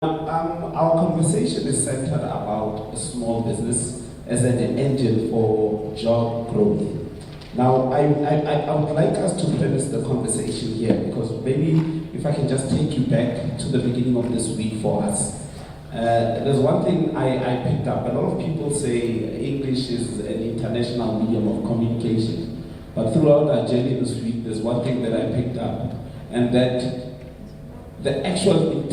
Our conversation is centered about a small business as an engine for job growth. Now, I would like us to premise the conversation here because maybe if I can just take you back to the beginning of this week for us. There's one thing I picked up. A lot of people say English is an international medium of communication. But throughout our journey this week, there's one thing that I picked up, and that the actual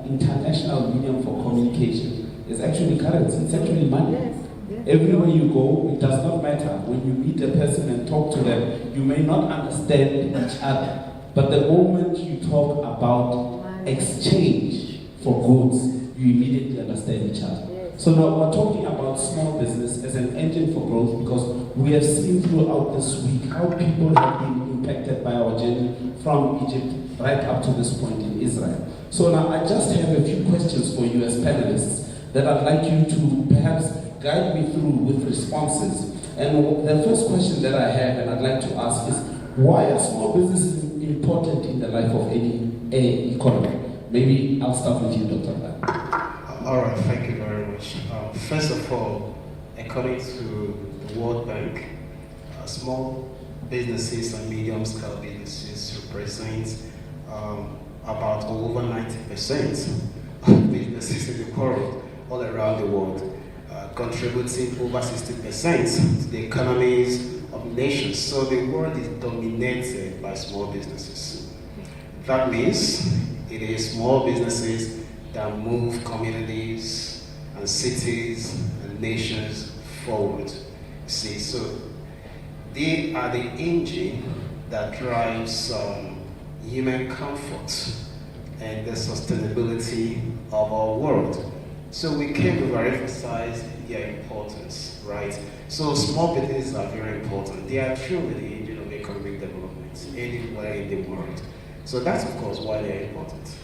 international medium for communication is actually currency, it's actually money. Yes. Everywhere you go, it does not matter. When you meet a person and talk to them, you may not understand each other. But the moment you talk about exchange for goods, you immediately understand each other. Yes. So now we're talking about small business as an engine for growth because we have seen throughout this week how people have been impacted by our journey from Egypt right up to this point in Israel. So now I just have a few questions for you as panelists that I'd like you to perhaps guide me through with responses. And the first question that I have and I'd like to ask is, why are small businesses important in the life of any economy? Maybe I'll start with you, Dr. Ban. All right, thank you very much. First of all, according to the World Bank, small businesses and medium-scale businesses represent about over 90% of businesses in the world, all around the world, contributing over 60% to the economies of nations. So the world is dominated by small businesses. That means it is small businesses that move communities and cities and nations forward. See, so they are the engine that drives human comfort and the sustainability of our world. So we came to emphasize their importance, right? So small businesses are very important. They are truly the engine of economic development anywhere in the world. So that's of course why they are important.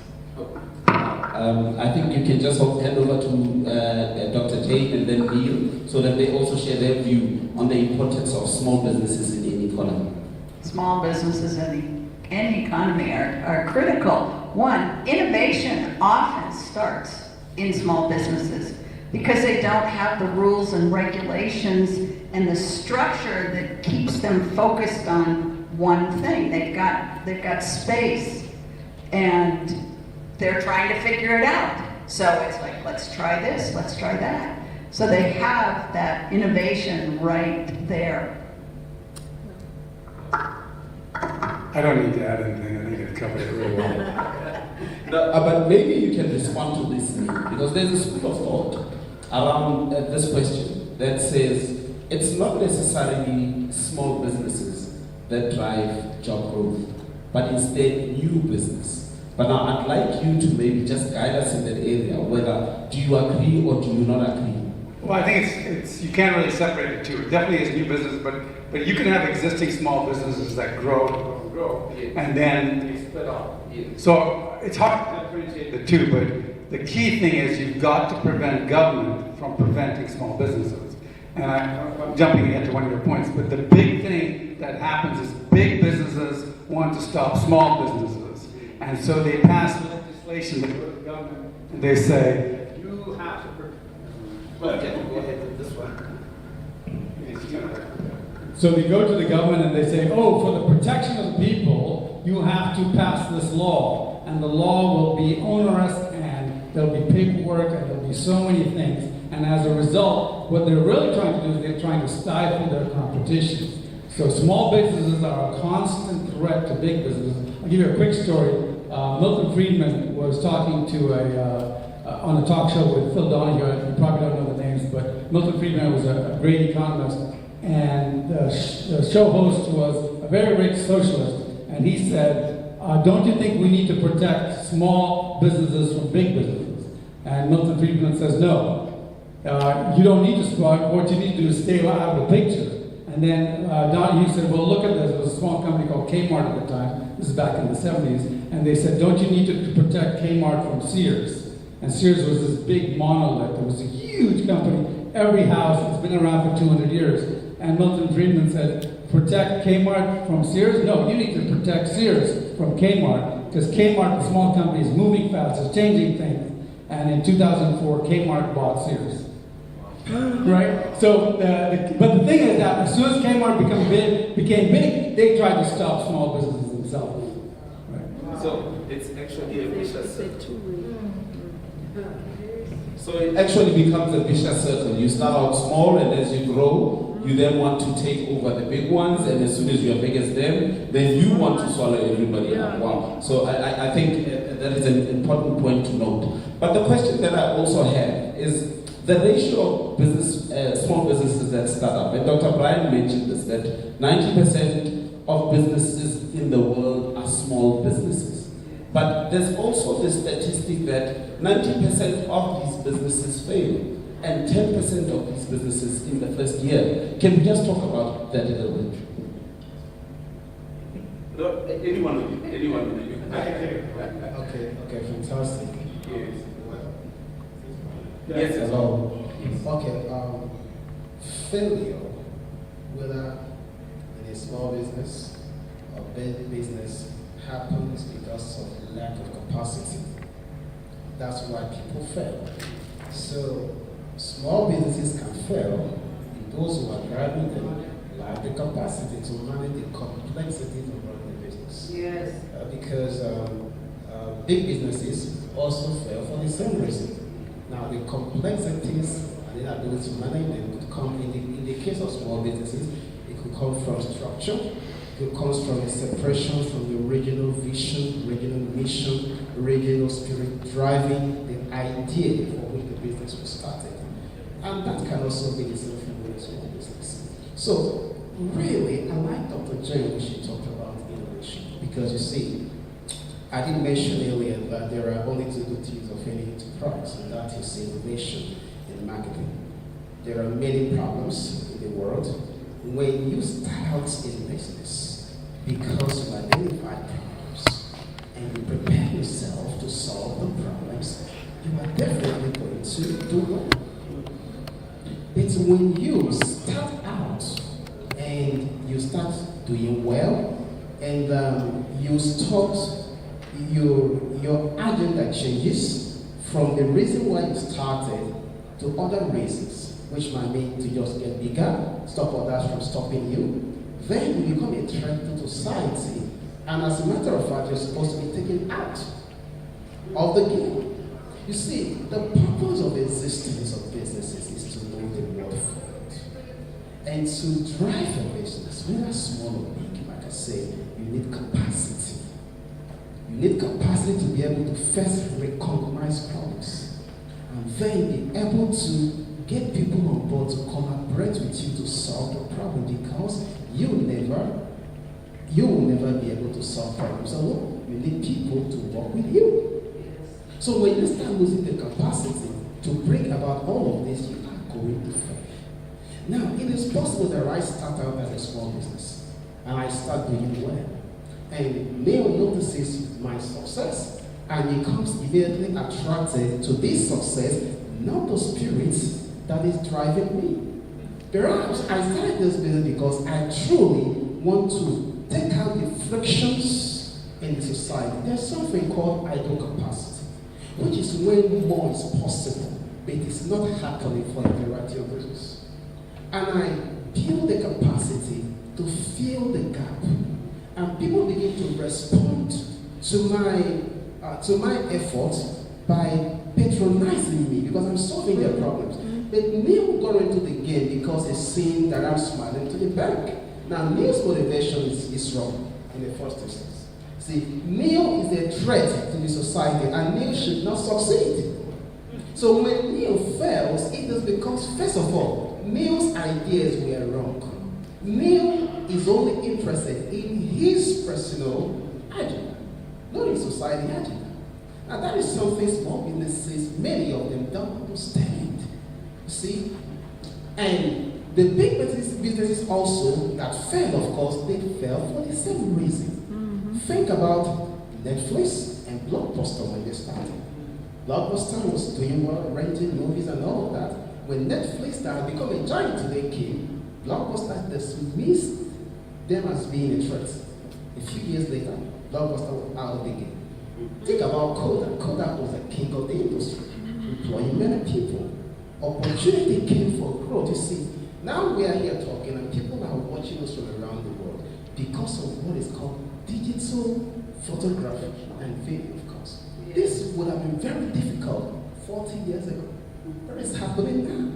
I think you can just hand over to Dr. Jane and then Neil so that they also share their view on the importance of small businesses in any economy. Small businesses in any economy are critical. One, innovation often starts in small businesses because they don't have the rules and regulations and the structure that keeps them focused on one thing. They've got space and they're trying to figure it out. So it's like, let's try this, let's try that. So they have that innovation right there. I don't need to add anything. I think it covered it really well. But maybe you can respond to this, because there's a school of thought around this question that says it's not necessarily small businesses that drive job growth, but instead new business. But now I'd like you to maybe just guide us in that area, whether do you agree or do you not agree? Well, I think it's you can't really separate the two. It definitely is new business, but you can have existing small businesses that grow, and then you split off. So it's hard to differentiate the two, but the key thing is you've got to prevent government from preventing small businesses. And I'm jumping ahead to one of your points, but the big thing that happens is big businesses want to stop small businesses. And so they pass legislation that go to the government and they say, you have to Go ahead with this one. So they go to the government and they say, oh, for the protection of the people, you have to pass this law. And the law will be onerous and there'll be paperwork and there'll be so many things. And as a result, what they're really trying to do is they're trying to stifle their competition. So small businesses are a constant threat to big businesses. I'll give you a quick story. Milton Friedman was talking to on a talk show with Phil Donahue. You probably don't know the names, but Milton Friedman was a great economist. And the show host was a very rich socialist. And he said, don't you think we need to protect small businesses from big businesses? And Milton Friedman says, no. You don't need to support. What you need to do is stay out of the picture. And then Donahue said, well, look at this. It was a small company called Kmart at the time. This is back in the 70s. And they said, don't you need to protect Kmart from Sears? And Sears was this big monolith. It was a huge company. Every house, it's been around for 200 years. And Milton Friedman said, protect Kmart from Sears? No, you need to protect Sears from Kmart. Because Kmart, the small company, is moving fast, it's changing things. And in 2004, Kmart bought Sears. Right? So, but the thing is that as soon as Kmart became big, they tried to stop small businesses themselves. Right? So it's actually a vicious circle. So it actually becomes a vicious circle. You start out small, and as you grow, you then want to take over the big ones, and as soon as you're big as them, then you want to swallow everybody up. Wow. So I think that is an important point to note. But the question that I also have is the ratio of small businesses that start up. And Dr. Brian mentioned this, that 90% of businesses in the world are small businesses. But there's also the statistic that 90% of these businesses fail, and 10% of these businesses in the first year. Can we just talk about that a little bit? No, anyone of you. Okay, fantastic. Yes. Yes, hello. Okay, failure, whether in a small business or big business, happens because of lack of capacity. That's why people fail. So, small businesses can fail if those who are driving them lack the capacity to manage the complexities of running the business. Yes. Because big businesses also fail for the same reason. Now, the complexities and the ability to manage them could come in the case of small businesses. It could come from structure. It comes from a separation from the original vision, original mission, original spirit driving the idea for which the business was started. And that can also be the same thing with a small business. So, really, I like Dr. J when she talked about innovation. Because you see, I did mention earlier that there are only two good things of any enterprise, and that is innovation and marketing. There are many problems in the world. When you start out in business, because you identify problems and you prepare yourself to solve the problems, you are definitely going to do well. But when you start out and you start doing well, and you start, your agenda changes from the reason why you started to other reasons, which might mean to just get bigger, stop others from stopping you, then you become a threat to society. And as a matter of fact, you're supposed to be taken out of the game. You see, the purpose of existence of businesses is to know the world forward. And to drive a business, whether small or big, like I say, you need capacity. You need capacity to be able to first recognize problems, and then be able to get people on board to collaborate with you to solve the problem, because you will never be able to solve problems alone. You need people to work with you. So when you start losing the capacity to bring about all of this, you are going to fail. Now, it is possible that I start out as a small business and I start doing well. And Neil notices my success and becomes immediately attracted to this success, not the spirit that is driving me. Perhaps I started this business because I truly want to take out the frictions in the society. There's something called idle capacity, which is when more is possible, but it's not happening for a variety of reasons. And I build the capacity to fill the gap, and people begin to respond to my efforts by patronizing me because I'm solving their problems. But Neil got into the game because he's seeing that I'm smiling to the bank. Now, Neil's motivation is wrong in the first instance. See, Neil is a threat to the society, and Neil should not succeed. So when Neil fails, it is because, first of all, Neil's ideas were wrong. Neil is only interested in his personal agenda, not in society agenda. Now that is something small businesses, many of them don't understand. You see? And the big businesses also that fail, of course, they fail for the same reason. Mm-hmm. Think about Netflix and Blockbuster when they started. Blockbuster was doing well, renting movies and all of that. When Netflix started becoming a giant today came, Blockbuster dismissed them as being a threat. A few years later, Blockbuster was out of the game. Think about Kodak. Kodak was a king of the industry. employing many people. Opportunity came for growth. You see, now we are here talking and people are watching us from around the world because of what is called digital photography and video, of course. This would have been very difficult 40 years ago. What is happening now?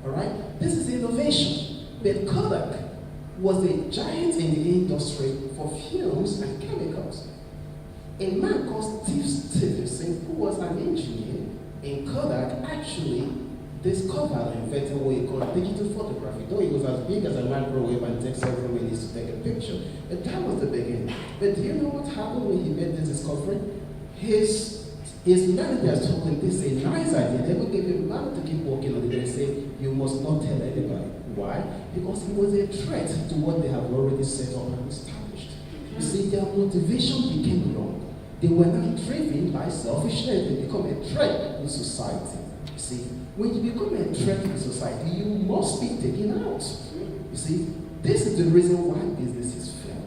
All right? This is innovation. But Kodak was a giant in the industry for films and chemicals. A man called Steve Stevenson, who was an engineer in Kodak, actually discovered and invented what he called digital photography. Though it was as big as a microwave and takes several minutes to take a picture. But that was the beginning. But do you know what happened when he made this discovery? His managers told him, this is a nice idea. They would give him money to keep working on it. They say, you must not tell anybody. Why? Because it was a threat to what they have already set up and established. You see, their motivation became wrong. They were not driven by selfishness. They become a threat in society. You see, when you become a threat in society, you must be taken out. You see, this is the reason why businesses fail.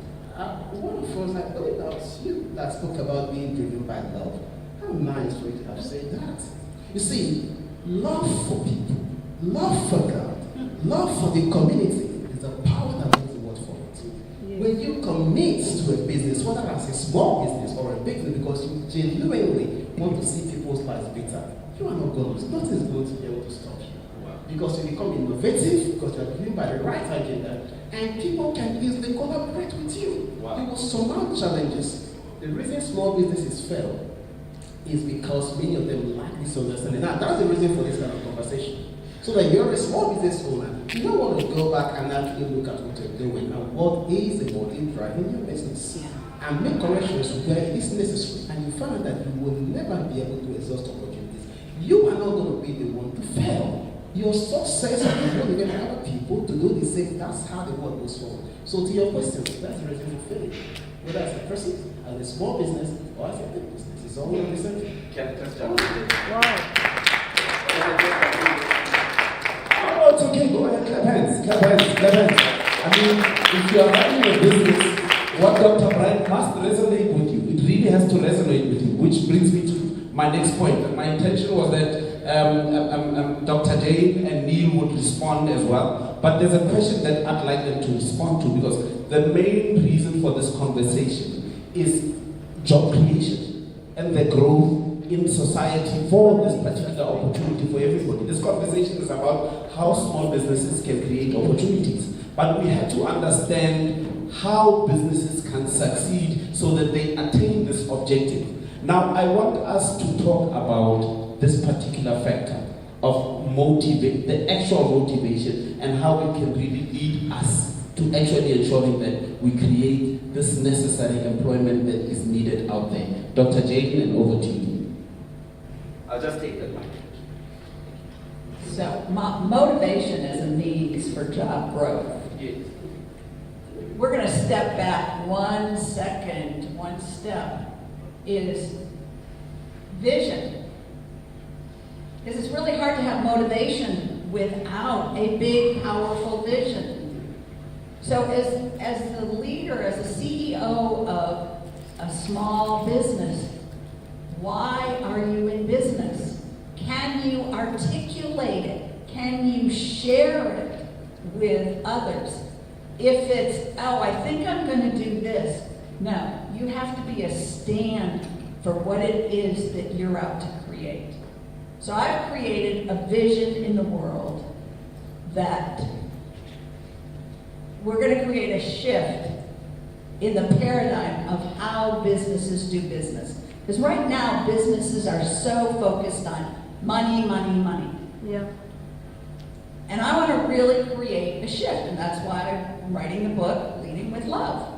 One of us, I believe that was you that spoke about being driven by love. How nice for you to have said that. You see, love for people, love for God, love for the community is the power that makes the world for it. Yes. When you commit to a business, whether that's a small business or a big business, because you genuinely want to see people's lives better, you are not going to, nothing is going to be able to stop you. Wow. Because you become innovative, because you are driven by the right agenda, and people can easily collaborate with you. Wow. You will surmount challenges. The reason small businesses fail is because many of them lack this understanding. Now, that's the reason for this kind of conversation. So that you're a small business owner, you don't want to go back and actually look at what you're doing and what is the motive driving your business. Yeah. And make corrections where it is necessary. And you find that you will never be able to exhaust opportunities. You are not going to be the one to fail. Your success will only get other people to do the same. That's how the world goes forward. So to your question, that's the reason for failing. Whether as a person, as a small business, or as a big business. It's all the same. Wow. Oh, it's okay. Go ahead. Clap hands. Clap hands. Clap hands. I mean, if you are running a business, what Dr. Brian must resonate with you. It really has to resonate with you, which brings me to my next point. My intention was that Dr. Jane and Neil would respond as well. But there's a question that I'd like them to respond to, because the main reason for this conversation is job creation and the growth in society for this particular opportunity for everybody. This conversation is about how small businesses can create opportunities. But we have to understand how businesses can succeed so that they attain this objective. Now, I want us to talk about this particular factor of the actual motivation, and how it can really lead us to actually ensuring that we create this necessary employment that is needed out there. Dr. Jaden, and over to you. I'll just take that mic. So, motivation as a means for job growth. Yes. We're going to step back 1 second. One step is vision. Because it's really hard to have motivation without a big, powerful vision. So as the leader, as the CEO of a small business, why are you in business? Can you articulate it? Can you share it with others? If it's, oh, I think I'm going to do this. No, you have to be a stand for what it is that you're out to create. So I've created a vision in the world that we're going to create a shift in the paradigm of how businesses do business. Because right now, businesses are so focused on money, money, money. Yeah. And I want to really create a shift, and that's why I'm writing the book, Leading with Love.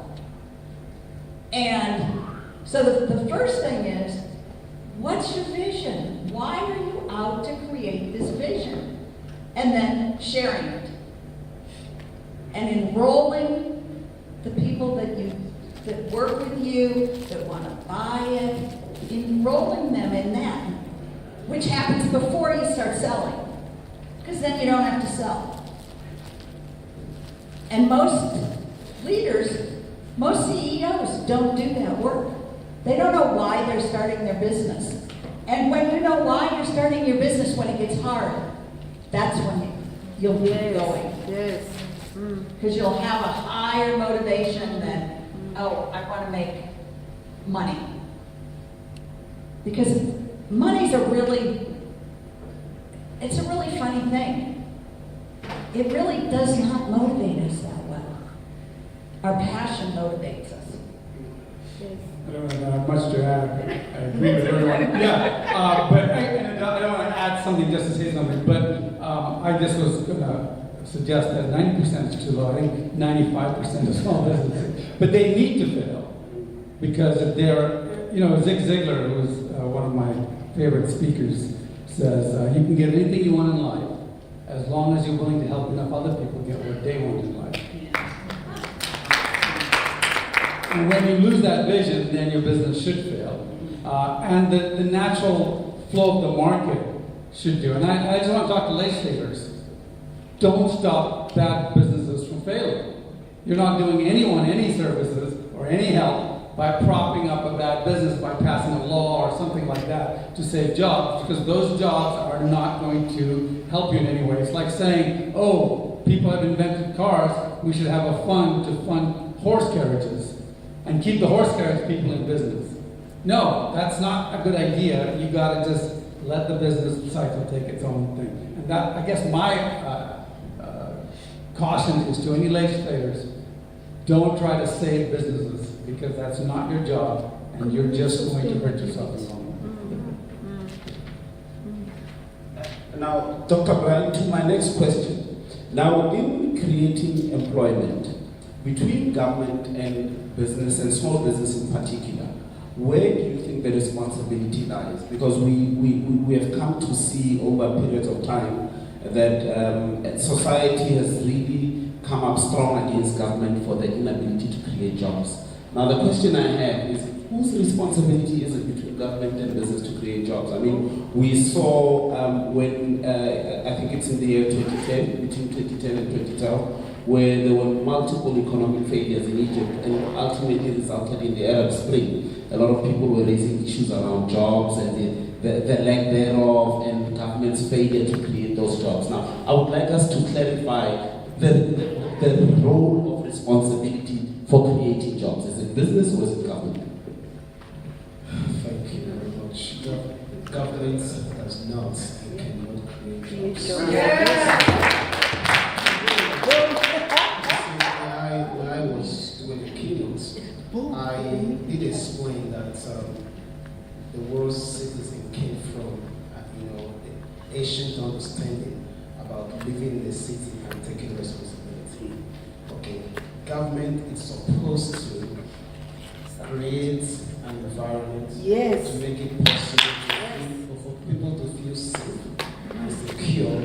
And so the first thing is, what's your vision? Why are you out to create this vision? And then sharing it. And enrolling the people that work with you, that want to buy it, enrolling them in that, which happens before you start selling. Because then you don't have to sell. And most leaders, most CEOs don't do that work. They don't know why they're starting their business. And when you know why you're starting starting your business when it gets hard. That's when you'll be going. Yes. Because you'll have a higher motivation than, oh, I want to make money. Because money's it's a really funny thing. It really does not motivate us that well. Our passion motivates us. I don't have much to add. I agree with everyone. Yeah, but I don't want to add something just to say something, but I just was going to suggest that 90% is too low. I think 95% of small businesses. But they need to fail. Because if they're, Zig Ziglar, who's one of my favorite speakers, says you can get anything you want in life as long as you're willing to help enough other people get what they want in life. And when you lose that vision, then your business should fail. And the natural flow of the market should do. And I just want to talk to legislators. Don't stop bad businesses from failing. You're not doing anyone any services or any help by propping up a bad business by passing a law or something like that to save jobs, because those jobs are not going to help you in any way. It's like saying, oh, people have invented cars, we should have a fund to fund horse carriages and keep the horse carriage people in business. No, that's not a good idea. You got to just let the business cycle take its own thing. And that, I guess, my caution is to any legislators: don't try to save businesses, because that's not your job, and you're just going to hurt yourself in the long run. Now, Dr. Brian, to my next question. Now, in creating employment between government and business, and small business in particular, where do you think the responsibility lies? Because we have come to see over periods of time that society has really come up strong against government for the inability to create jobs. Now, the question I have is, whose responsibility is it between government and business to create jobs? I mean, we saw when, I think it's in the year 2010, between 2010 and 2012, where there were multiple economic failures in Egypt, and ultimately resulted in the Arab Spring. A lot of people were raising issues around jobs and the lack thereof, and government's failure to create those jobs. Now, I would like us to clarify the role of responsibility for creating jobs. Is it business or is it government? Thank you very much. Government does not and cannot create jobs. When I was doing the keynotes, I did explain that the world's citizen came from the ancient understanding about living in the city and taking responsibility. Okay, government is supposed to create an environment to make it possible for people to feel safe and secure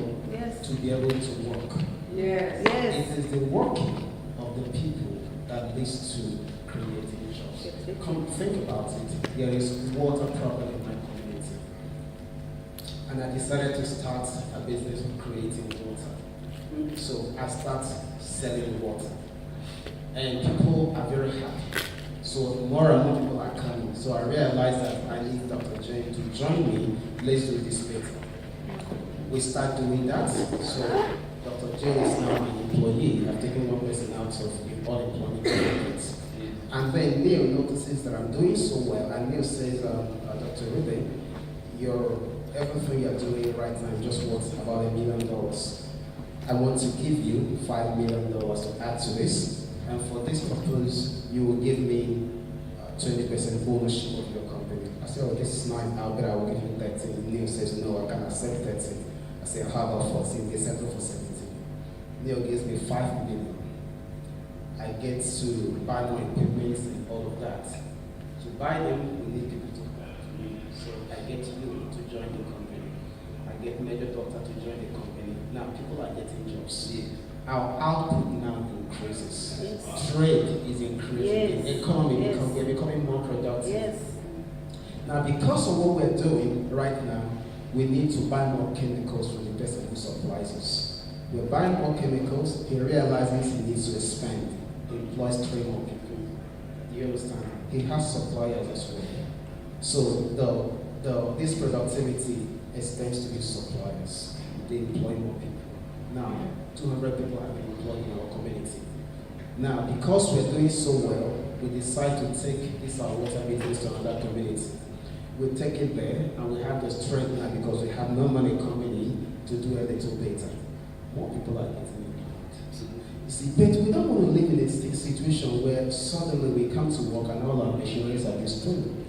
to be able to work. It is the working of the people that leads to creating jobs. Come think about it. There is water problem in my community, and I decided to start a business of creating water. So I start selling water, and people are very happy. So more and more people are coming. So I realized that I need Dr. Jane to join me. Let's do this later. We start doing that. So Dr. Jane is now an employee. I've taken one person out of the unemployment benefits. And then Neil notices that I'm doing so well, and Neil says, Dr. Ruben, everything you're doing right now just worth about $1 million. I want to give you $5 million to add to this, and for this purpose, you will give me 20% ownership of your company. I said, oh, this is nice, I will give you 13. Neil says, no, I can accept 13. I said, how about 14? They settle for 17. Neil gives me $5 million. I get to buy more equipment and all of that. To buy them, we need people to buy. So I get you to join the company. I get Major Doctor to join the company. Now people are getting jobs. Our output now increases. Trade is increasing. The economy we're becoming more productive. Now because of what we're doing right now, we need to buy more chemicals from the person who supplies us. We're buying more chemicals. He realizes he needs to expand. He employs 3 more people. Do you understand? He has suppliers as well. So this productivity extends to its suppliers. They employ more people. Now, 200 people have been employed in our community. Now, because we're doing so well, we decide to take this our water business to another community. We take it there, and we have the strength now because we have no money coming in to do a little better. More people are getting employed. You see, but we don't want to live in a situation where suddenly we come to work and all our machineries are destroyed.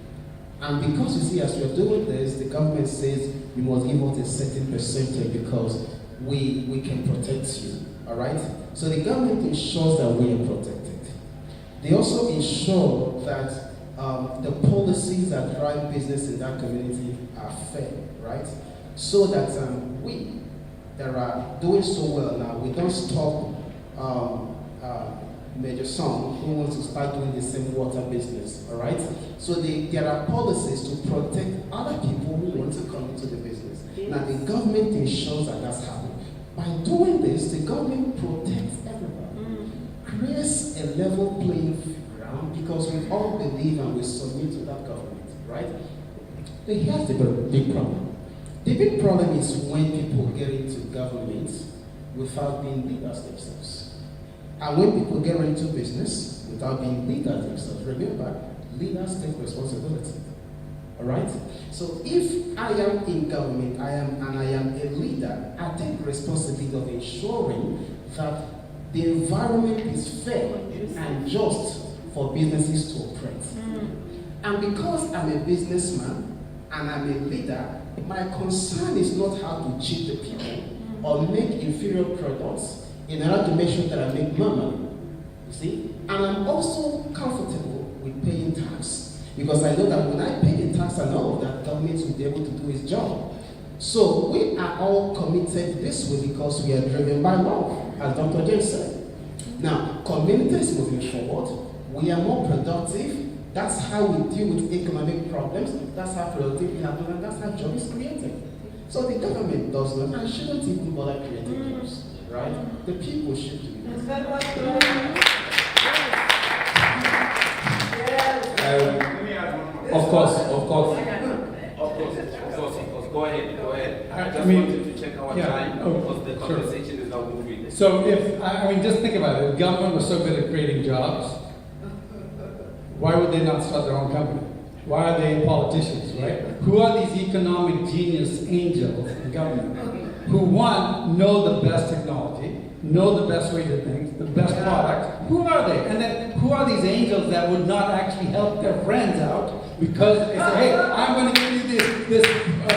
And because you see, as we're doing this, the government says you must give us a certain percentage because we can protect you. All right? So the government ensures that we are protected. They also ensure that the policies that drive business in that community are fair, right? So that we that are doing so well now, we don't stop Major Son who wants to start doing the same water business, all right? So there are policies to protect other people who want to come into the business. Yes. Now the government ensures that that's happening. By doing this, the government protects everybody, creates a level playing ground because we all believe and we submit to that government, right? But here's the big problem. The big problem is when people get into government without being leaders themselves. And when people get into business without being leaders themselves, remember, leaders take responsibility. All right? So if I am in government, I am a leader, I take responsibility of ensuring that the environment is fair and just for businesses to operate. And because I'm a businessman and I'm a leader, my concern is not how to cheat the people or make inferior products in order to make sure that I make more money. You see? And I'm also comfortable with paying tax. Because I know that when I pay the tax and all of that, government will be able to do its job. So we are all committed this way because we are driven by love, as Dr. James said. Now, community is moving forward. We are more productive. That's how we deal with economic problems. That's how productive we have done, and that's how job is created. So the government does not and shouldn't even bother creating jobs, right? The people should do it. Of course. Go ahead. I just wanted to check our time because the conversation is now moving. So just think about it. If government was so good at creating jobs, why would they not start their own company? Why are they politicians, right? Who are these economic genius angels in government? Who, one, know the best technology, know the best way to think, the best product. Who are they? And then who are these angels that would not actually help their friends out because they say, hey, I'm going to give you this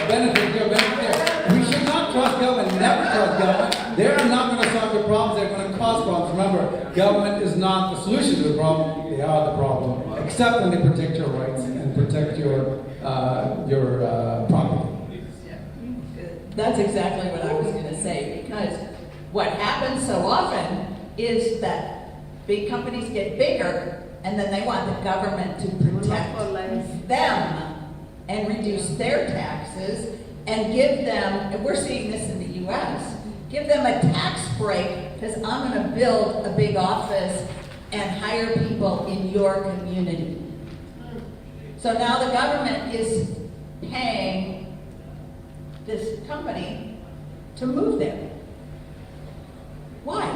benefit here, benefit there. We should not trust government, never trust government. They are not going to solve your problems, they're going to cause problems. Remember, government is not the solution to the problem, they are the problem. Except when they protect your rights and protect your property. That's exactly what I was going to say, because what happens so often is that big companies get bigger and then they want the government to protect them and reduce their taxes and give them, and we're seeing this in the US, give them a tax break because I'm going to build a big office and hire people in your community. So now the government is paying this company to move there. Why?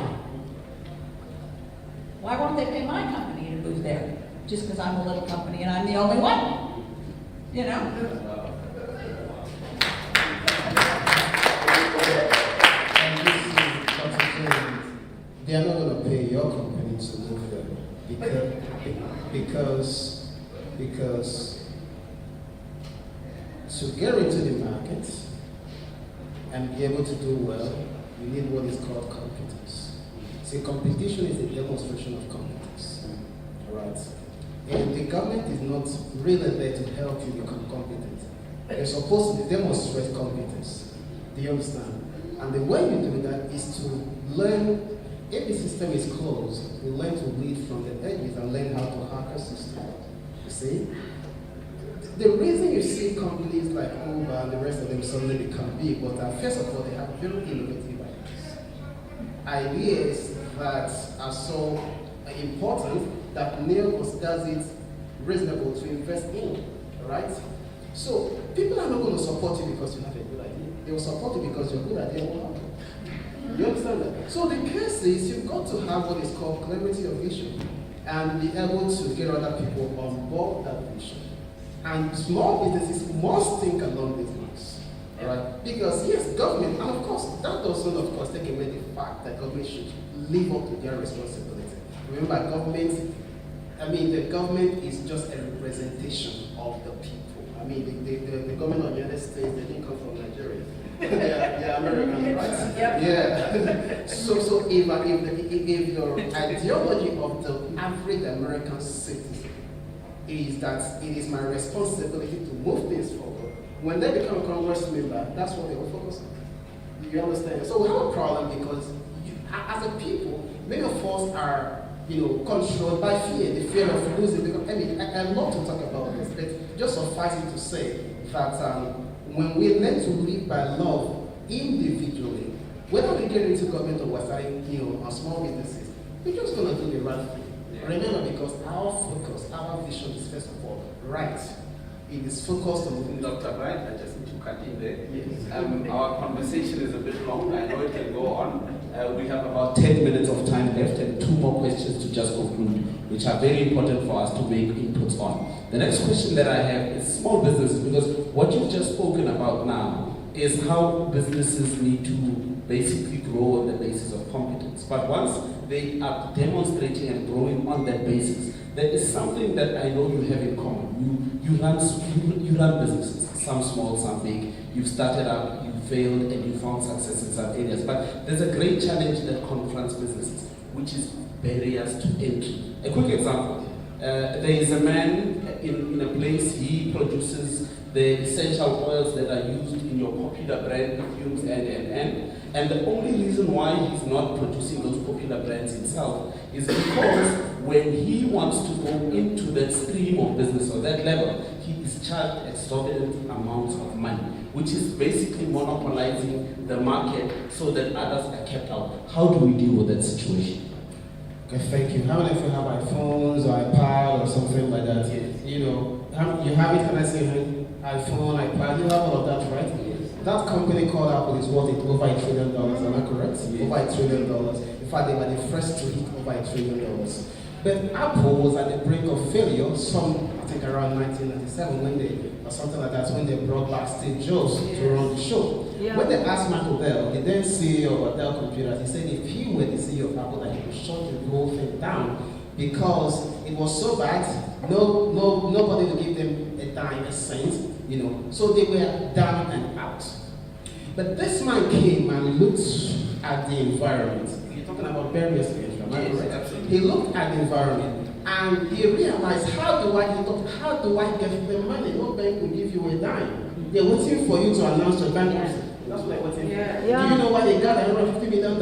Why won't they pay my company to move there? Just because I'm a little company and I'm the only one? You know? They are not going to pay your company to move there because to get into the market and be able to do well, you need what is called competence. See, competition is a demonstration of competence. All right? And the government is not really there to help you become competent. They're supposed to demonstrate competence. Do you understand? And the way you do that is to learn. If the system is closed, you learn to lead from the edges and learn how to hack a system. You see? The reason you see companies like Uber and the rest of them suddenly become big, but first of all, they have very innovative ideas that are so important that Neil does it reasonable to invest in, right? So people are not going to support you because you have a good idea. They will support you because your good idea will happen. You understand that? So the case is you've got to have what is called clarity of vision and be able to get other people on board that vision. And small businesses must think along these lines. All right? Because yes, government, and of course, that doesn't of course take away the fact that government should live up to their responsibility. Remember, the government is just a representation of the people. I mean, the government of the United States, they didn't come from Nigeria. they're American, right? Yep. Yeah. so if your ideology of the average American citizen is that it is my responsibility to move things forward, when they become a Congress member, that's what they will focus on. You understand? So we have a problem because as a people, many of us are controlled by fear, the fear of losing. Because, I love to talk about this, but just suffice it to say that when we learn to live by love individually, whether we get into government or we're starting, our small businesses, we're just going to do the right thing. Yeah. Remember, because our focus, our vision is first of all right. It is focused on Dr. Bright, I just need to cut in there. Yes. Our conversation is a bit long. I know it can go on. We have about 10 minutes of time left and 2 more questions to just conclude, which are very important for us to make inputs on. The next question that I have is small businesses, because what you've just spoken about now is how businesses need to basically grow on the basis of competence. But once they are demonstrating and growing on that basis, there is something that I know you have in common. You run businesses, some small, some big. You've started up, you failed, and you found success in some areas. But there's a great challenge that confronts businesses, which is barriers to entry. A quick example. There is a man in a place, he produces the essential oils that are used in your popular brand perfumes and the only reason why he's not producing those popular brands himself is because when he wants to go into that stream of business or that level, he is charged exorbitant amounts of money, which is basically monopolizing the market so that others are kept out. How do we deal with that situation? Okay, thank you. How many of you have iPhones or iPad or something like that? Yes. You have it, can I say iPhone, iPad, you have all of that, right? Yes. That company called Apple is worth over $1 trillion, am I correct? Yes. Over $1 trillion. In fact, they were the first to hit over $1 trillion. But Apple was at the brink of failure, I think around 1997 or something like that, when they brought back Steve Jobs to run the show. Yeah. When they asked Michael Dell, the then CEO of Dell Computers, he said if he were the CEO of Apple, that he would shut the whole thing down because it was so bad, nobody would give them a dime, a cent, So they were down and out. But this man came and looked at the environment. You're talking about barriers to entry, am I correct? Absolutely. He looked at the environment and he realized, how do I get the money? No bank will give you a dime. They're waiting for you to announce your bankruptcy. That's what they're waiting for. Yeah. Do you know why they got $150 million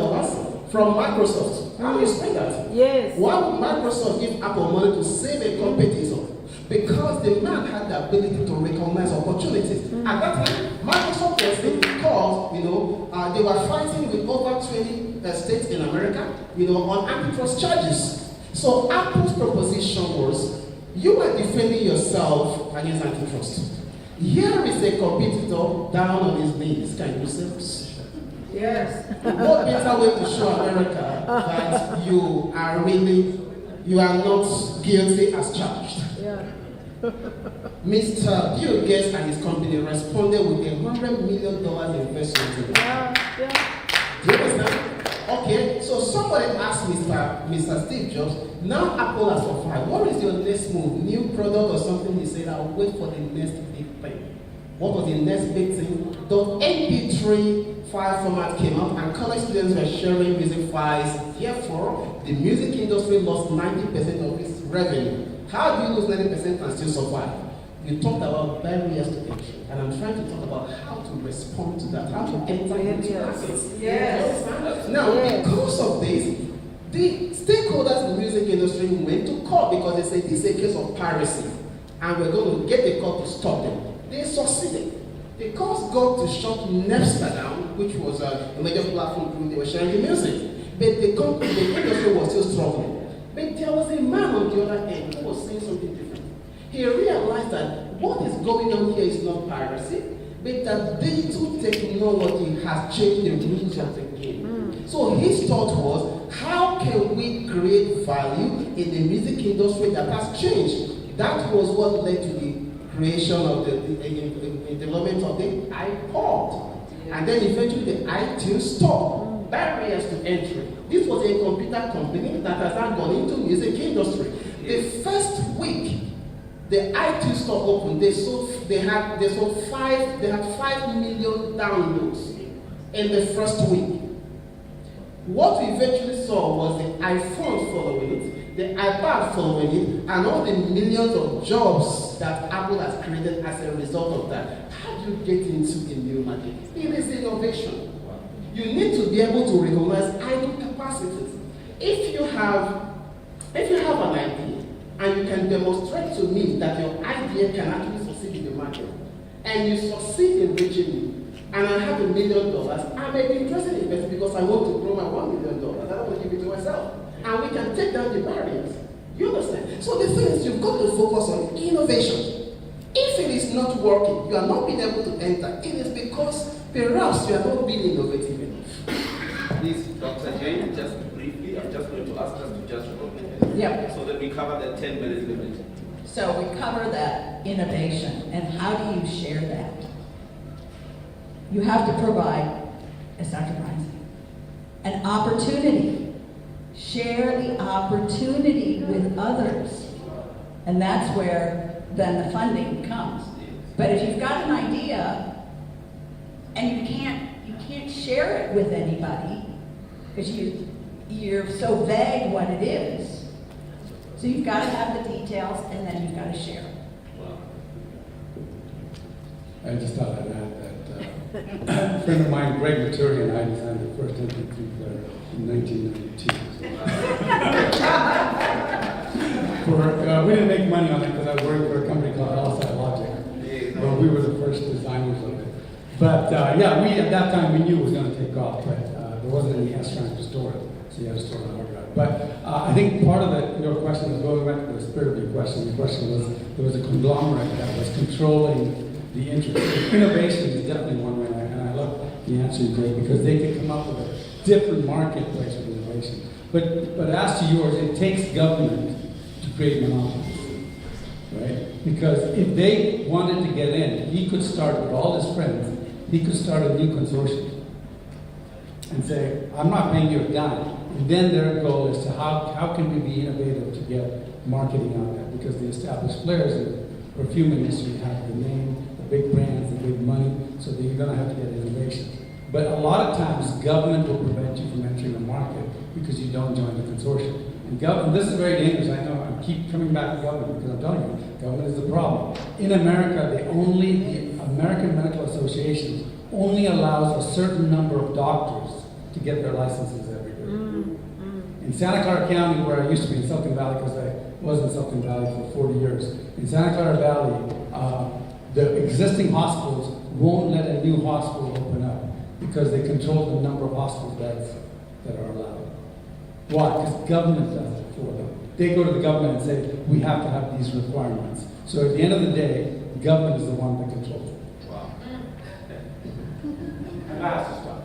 from Microsoft? How do you explain that? Yes. Why would Microsoft give Apple money to save a competitor? Because the man had the ability to recognize opportunities. Mm-hmm. At that time, Microsoft was because they were fighting with over 20 states in America, on antitrust charges. So Apple's proposition was, you are defending yourself against antitrust. Here is a competitor down on his knees. Can you say this? Yes. What better way to show America that you are not guilty as charged? Yeah. Mr. Bill Gates and his company responded with $100 million investment. Yeah. Do you understand? Okay, so somebody asked Mr. Steve Jobs, now Apple has survived. What is your next move? New product or something? He said, I'll wait for the next big thing. What was the next big thing? The MP3 file format came out and college students were sharing music files. Therefore, the music industry lost 90% of its revenue. How do you lose 90% and still survive? You talked about barriers to entry, and I'm trying to talk about how to respond to that, how to enter into markets. Yes. Now, because of this, the stakeholders in the music industry went to court because they said this is a case of piracy, and we're going to get the court to stop them. They succeeded. The court got to shut Napster down, which was a major platform group. They were sharing the music, but the industry was still struggling. But there was a man on the other end who was saying something different. He realized that what is going on here is not piracy, but that digital technology has changed the rules of the game. So his thought was, how can we create value in the music industry that has changed? That was what led to the creation of the development of the iPod, and then eventually the iTunes Store. Barriers to entry. This was a computer company that has now gone into music industry. The first week the iTunes Store opened, they had 5 million downloads in the first week. What we eventually saw was the iPhone following it, the iPad following it, and all the millions of jobs that Apple has created as a result of that. How do you get into a new market? It is innovation. You need to be able to recognize idle capacities. If you have an idea and you can demonstrate to me that your idea can actually succeed in the market, and you succeed in reaching me, and I have $1 million, I may be interested in investing because I want to grow my $1 million. I don't want to give it to myself. And we can take down the barriers. You understand? So the thing is, you've got to focus on innovation. If it is not working, you are not being able to enter, it is because perhaps you are not being innovative enough. Please, Dr. Jane, just briefly, I'm just going to ask us to just roll Yeah. so that we cover the 10 minutes limit. So we cover that innovation, and how do you share that? You have to provide, as Dr. Bryan said, an opportunity. Share the opportunity with others. And that's where then the funding comes. But if you've got an idea and you can't share it with anybody because you're so vague what it is. So you've got to have the details and then you've got to share. I just thought I'd add that a friend of mine, Greg Maturi, and I designed the first MP3 player in 1992. We didn't make money on it because I was working for a company called LSI Logic. But we were the first designers of it. But yeah, at that time we knew it was going to take off, but there wasn't any S-Trans to store it, so you had to store it on hard drive. But I think part of your question was going back to the spirit of your question. The question was, there was a conglomerate that was controlling the interest. Innovation is definitely one way, and I love the answer you gave, because they could come up with a different marketplace with innovation. But as to yours, it takes government to create monopolies, right? Because if they wanted to get in, he could start with all his friends, he could start a new consortium and say, I'm not paying you a dime. And then their goal is to how can we be innovative to get marketing out there? Because the established players in the perfume industry have the name, the big brands, the big money, so that you're going to have to get innovation. But a lot of times, government will prevent you from entering the market because you don't join the consortium. And this is very dangerous. I know I keep coming back to government because I'm telling you, government is the problem. In America, the American Medical Association only allows a certain number of doctors to get their licenses every year. In Santa Clara County, where I used to be in Silicon Valley, because I was in Silicon Valley for 40 years, in Santa Clara Valley, the existing hospitals won't let a new hospital open up because they control the number of hospital beds that are allowed. Why? Because government does it for them. They go to the government and say, we have to have these requirements. So at the end of the day, the government is the one that controls it. Wow. And that's the stuff.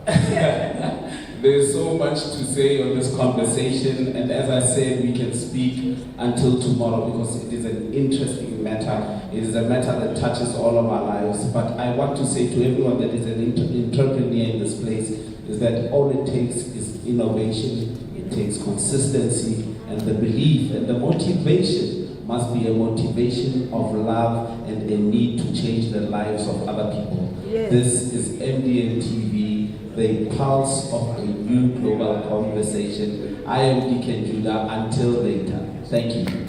There's so much to say on this conversation, and as I said, we can speak until tomorrow because it is an interesting matter. It is a matter that touches all of our lives. But I want to say to everyone that is an entrepreneur in this place is that all it takes is innovation, it takes consistency, and the belief and the motivation must be a motivation of love and a need to change the lives of other people. Yes. This is mdntv, the pulse of a new global conversation. I am Deacon Judah. Until later, thank you.